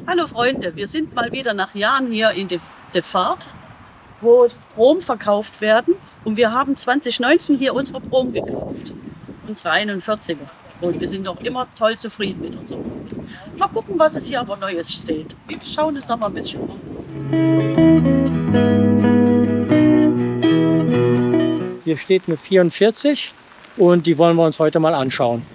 Hallo Freunde, wir sind mal wieder nach Jahren hier in der Fahrt, wo Brom verkauft werden. Und wir haben 2019 hier unsere Brom gekauft, unsere 41er. Und wir sind noch immer toll zufrieden mit unserem Brom. Mal gucken, was es hier aber Neues steht. Wir schauen uns noch mal ein bisschen um. Hier steht eine 44 und die wollen wir uns heute mal anschauen.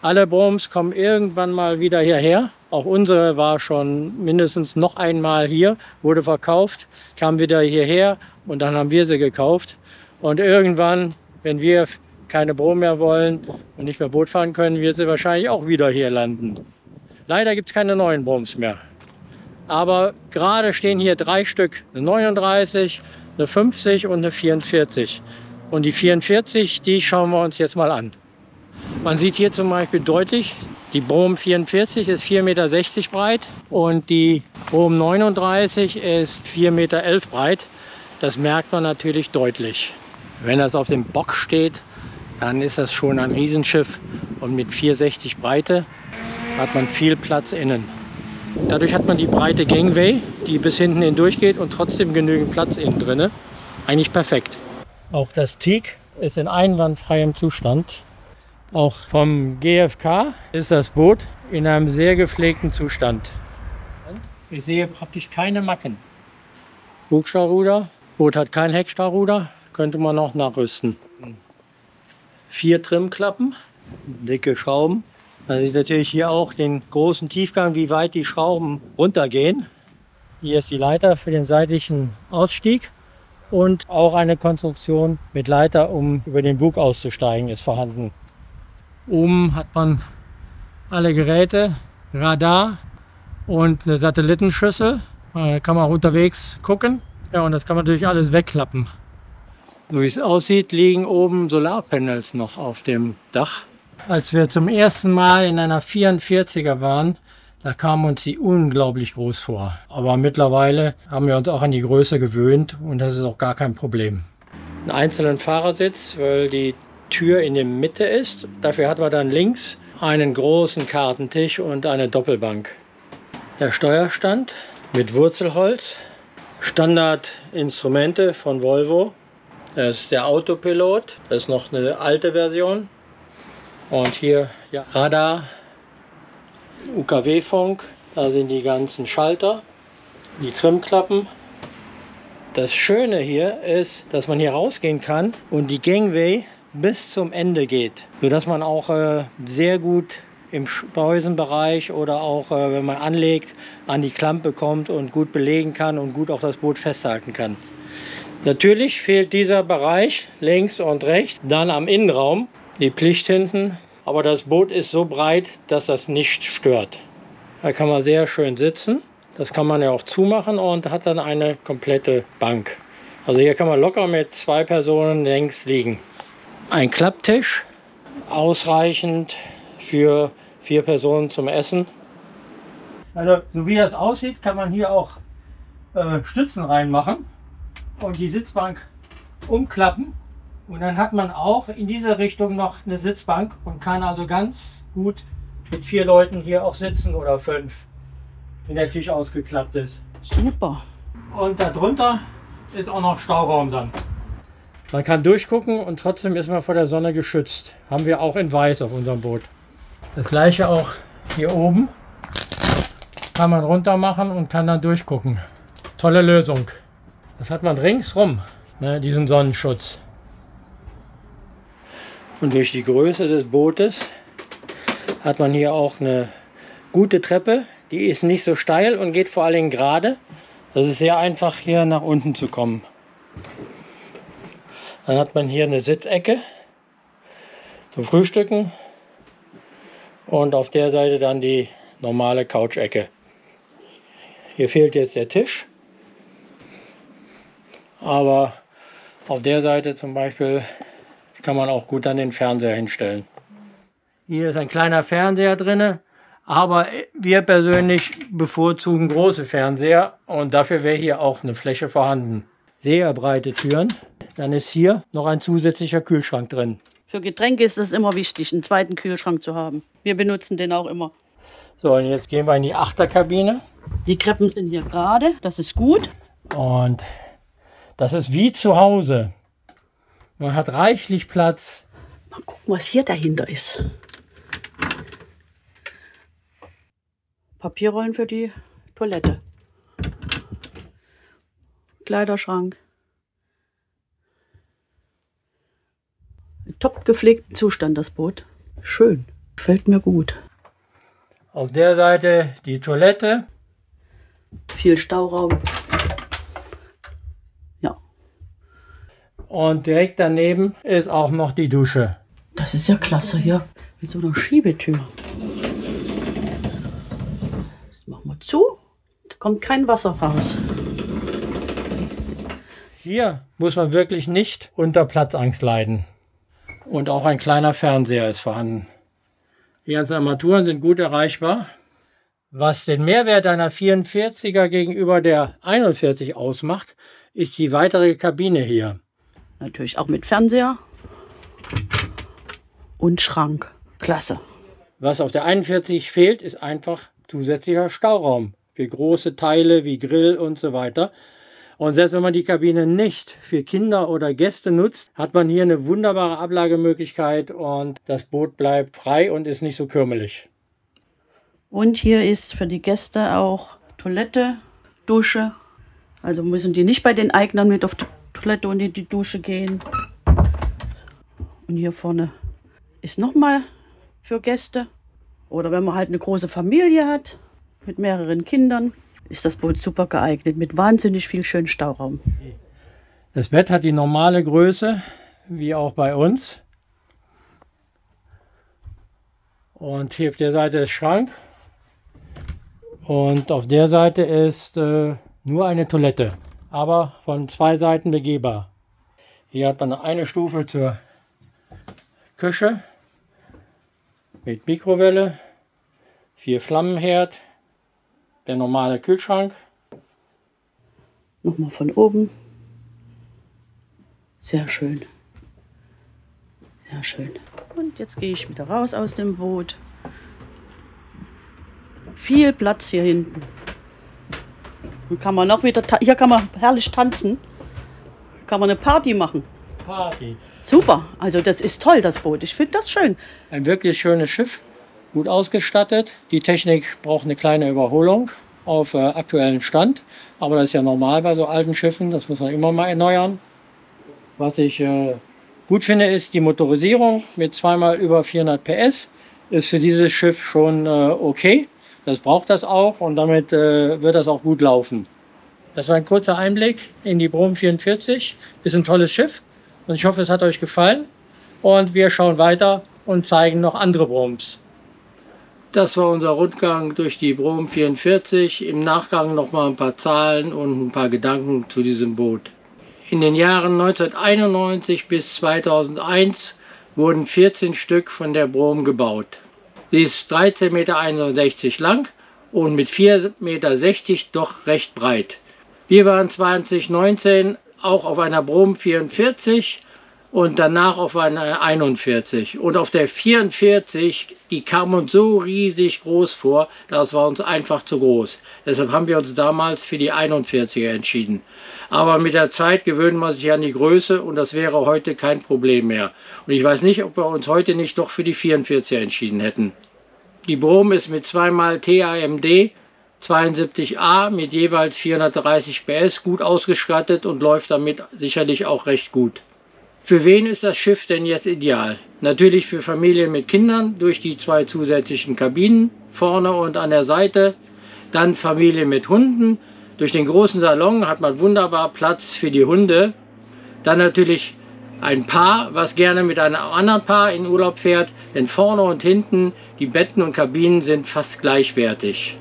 Alle Broms kommen irgendwann mal wieder hierher. Auch unsere war schon mindestens noch einmal hier, wurde verkauft, kam wieder hierher und dann haben wir sie gekauft. Und irgendwann, wenn wir keine Brom mehr wollen und nicht mehr Boot fahren können, wird sie wahrscheinlich auch wieder hier landen. Leider gibt es keine neuen Broms mehr. Aber gerade stehen hier 3 Stück, eine 39, eine 50 und eine 44. Und die 44, die schauen wir uns jetzt mal an. Man sieht hier zum Beispiel deutlich, die Brom 44 ist 4,60 Meter breit und die Brom 39 ist 4,11 Meter breit. Das merkt man natürlich deutlich. Wenn das auf dem Bock steht, dann ist das schon ein Riesenschiff und mit 4,60 Breite hat man viel Platz innen. Dadurch hat man die breite Gangway, die bis hinten hindurch geht und trotzdem genügend Platz innen drin. Eigentlich perfekt. Auch das Teak ist in einwandfreiem Zustand. Auch vom GFK ist das Boot in einem sehr gepflegten Zustand. Ich sehe praktisch keine Macken. Bugstahlruder, Boot hat kein Heckstahlruder, könnte man noch nachrüsten. 4 Trimmklappen, dicke Schrauben. Man sieht natürlich hier auch den großen Tiefgang, wie weit die Schrauben runtergehen. Hier ist die Leiter für den seitlichen Ausstieg und auch eine Konstruktion mit Leiter, um über den Bug auszusteigen, ist vorhanden. Oben hat man alle Geräte, Radar und eine Satellitenschüssel. Da kann man auch unterwegs gucken. Ja, und das kann man natürlich alles wegklappen. So wie es aussieht, liegen oben Solarpanels noch auf dem Dach. Als wir zum ersten Mal in einer 44er waren, da kam uns die unglaublich groß vor. Aber mittlerweile haben wir uns auch an die Größe gewöhnt und das ist auch gar kein Problem. Einen einzelnen Fahrersitz, weil die Tür in der Mitte ist. Dafür hat man dann links einen großen Kartentisch und eine Doppelbank. Der Steuerstand mit Wurzelholz. Standardinstrumente von Volvo. Das ist der Autopilot. Das ist noch eine alte Version. Und hier ja, Radar, UKW-Funk. Da sind die ganzen Schalter, die Trimmklappen. Das Schöne hier ist, dass man hier rausgehen kann und die Gangway bis zum Ende geht, sodass man auch sehr gut im Speusenbereich oder auch wenn man anlegt, an die Klampe kommt und gut belegen kann und gut auch das Boot festhalten kann. Natürlich fehlt dieser Bereich links und rechts, dann am Innenraum, die Plicht hinten, aber das Boot ist so breit, dass das nicht stört. Da kann man sehr schön sitzen, das kann man ja auch zumachen und hat dann eine komplette Bank. Also hier kann man locker mit 2 Personen längs liegen. Ein Klapptisch, ausreichend für 4 Personen zum Essen. Also so wie das aussieht, kann man hier auch Stützen reinmachen und die Sitzbank umklappen. Und dann hat man auch in dieser Richtung noch eine Sitzbank und kann also ganz gut mit 4 Leuten hier auch sitzen oder 5, wenn der Tisch ausgeklappt ist. Super. Und darunter ist auch noch Stauraum dann. Man kann durchgucken und trotzdem ist man vor der Sonne geschützt. Haben wir auch in weiß auf unserem Boot. Das gleiche auch hier oben. Kann man runter machen und kann dann durchgucken. Tolle Lösung. Das hat man ringsrum, ne, diesen Sonnenschutz. Und durch die Größe des Bootes hat man hier auch eine gute Treppe. Die ist nicht so steil und geht vor allen Dingen gerade. Das ist sehr einfach hier nach unten zu kommen. Dann hat man hier eine Sitzecke zum Frühstücken und auf der Seite dann die normale Couch-Ecke. Hier fehlt jetzt der Tisch, aber auf der Seite zum Beispiel kann man auch gut dann den Fernseher hinstellen. Hier ist ein kleiner Fernseher drin, aber wir persönlich bevorzugen große Fernseher und dafür wäre hier auch eine Fläche vorhanden. Sehr breite Türen. Dann ist hier noch ein zusätzlicher Kühlschrank drin. Für Getränke ist es immer wichtig, einen zweiten Kühlschrank zu haben. Wir benutzen den auch immer. So, und jetzt gehen wir in die Achterkabine. Die Treppen sind hier gerade, das ist gut. Und das ist wie zu Hause. Man hat reichlich Platz. Mal gucken, was hier dahinter ist. Papierrollen für die Toilette. Kleiderschrank. In top gepflegten Zustand das Boot. Schön, gefällt mir gut. Auf der Seite die Toilette. Viel Stauraum. Ja. Und direkt daneben ist auch noch die Dusche. Das ist ja klasse hier. Mit so einer Schiebetür. Das machen wir zu. Da kommt kein Wasser raus. Hier muss man wirklich nicht unter Platzangst leiden. Und auch ein kleiner Fernseher ist vorhanden. Die ganzen Armaturen sind gut erreichbar. Was den Mehrwert einer 44er gegenüber der 41 ausmacht, ist die weitere Kabine hier. Natürlich auch mit Fernseher und Schrank. Klasse. Was auf der 41 fehlt, ist einfach zusätzlicher Stauraum für große Teile wie Grill und so weiter. Und selbst wenn man die Kabine nicht für Kinder oder Gäste nutzt, hat man hier eine wunderbare Ablagemöglichkeit und das Boot bleibt frei und ist nicht so kürmelig. Und hier ist für die Gäste auch Toilette, Dusche. Also müssen die nicht bei den Eignern mit auf die Toilette und in die Dusche gehen. Und hier vorne ist nochmal für Gäste. Oder wenn man halt eine große Familie hat mit mehreren Kindern, ist das Boot super geeignet mit wahnsinnig viel schönen Stauraum. Das Bett hat die normale Größe, wie auch bei uns. Und hier auf der Seite ist Schrank. Und auf der Seite ist nur eine Toilette, aber von zwei Seiten begehbar. Hier hat man eine Stufe zur Küche mit Mikrowelle, 4 Flammenherd, der normale Kühlschrank. Nochmal von oben. Sehr schön. Sehr schön. Und jetzt gehe ich wieder raus aus dem Boot. Viel Platz hier hinten. Dann kann man noch wieder, hier kann man herrlich tanzen. Kann man eine Party machen. Party. Super, also das ist toll, das Boot. Ich finde das schön. Ein wirklich schönes Schiff, gut ausgestattet. Die Technik braucht eine kleine Überholung auf aktuellen Stand. Aber das ist ja normal bei so alten Schiffen, das muss man immer mal erneuern. Was ich gut finde, ist die Motorisierung mit zweimal über 400 PS. Ist für dieses Schiff schon okay. Das braucht das auch und damit wird das auch gut laufen. Das war ein kurzer Einblick in die Brom 44. Ist ein tolles Schiff und ich hoffe, es hat euch gefallen. Und wir schauen weiter und zeigen noch andere Broms. Das war unser Rundgang durch die Brom 44. Im Nachgang noch mal ein paar Zahlen und ein paar Gedanken zu diesem Boot. In den Jahren 1991 bis 2001 wurden 14 Stück von der Brom gebaut. Sie ist 13,61 Meter lang und mit 4,60 Meter doch recht breit. Wir waren 2019 auch auf einer Brom 44 und danach auf einer 41. Und auf der 44, die kam uns so riesig groß vor, das war uns einfach zu groß. Deshalb haben wir uns damals für die 41er entschieden. Aber mit der Zeit gewöhnt man sich an die Größe und das wäre heute kein Problem mehr. Und ich weiß nicht, ob wir uns heute nicht doch für die 44er entschieden hätten. Die Brom ist mit zweimal TAMD 72A mit jeweils 430 PS gut ausgestattet und läuft damit sicherlich auch recht gut. Für wen ist das Schiff denn jetzt ideal? Natürlich für Familien mit Kindern durch die 2 zusätzlichen Kabinen vorne und an der Seite. Dann Familien mit Hunden. Durch den großen Salon hat man wunderbar Platz für die Hunde. Dann natürlich ein Paar, was gerne mit einem anderen Paar in Urlaub fährt. Denn vorne und hinten die Betten und Kabinen sind fast gleichwertig.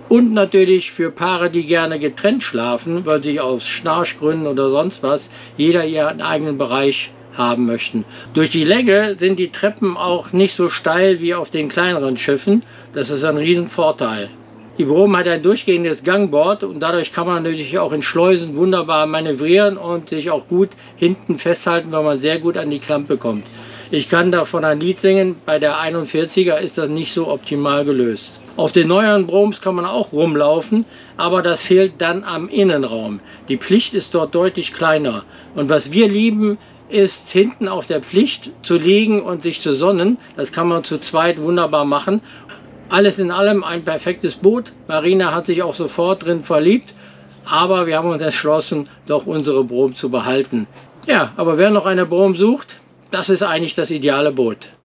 Und natürlich für Paare, die gerne getrennt schlafen, weil sie aus Schnarchgründen oder sonst was jeder ihren eigenen Bereich haben möchten. Durch die Länge sind die Treppen auch nicht so steil wie auf den kleineren Schiffen. Das ist ein Riesenvorteil. Die Brom hat ein durchgehendes Gangboard und dadurch kann man natürlich auch in Schleusen wunderbar manövrieren und sich auch gut hinten festhalten, weil man sehr gut an die Klampe kommt. Ich kann davon ein Lied singen, bei der 41er ist das nicht so optimal gelöst. Auf den neueren Broms kann man auch rumlaufen, aber das fehlt dann am Innenraum. Die Plicht ist dort deutlich kleiner. Und was wir lieben, ist hinten auf der Plicht zu liegen und sich zu sonnen. Das kann man zu zweit wunderbar machen. Alles in allem ein perfektes Boot. Marina hat sich auch sofort drin verliebt, aber wir haben uns entschlossen, doch unsere Brom zu behalten. Ja, aber wer noch eine Brom sucht, das ist eigentlich das ideale Boot.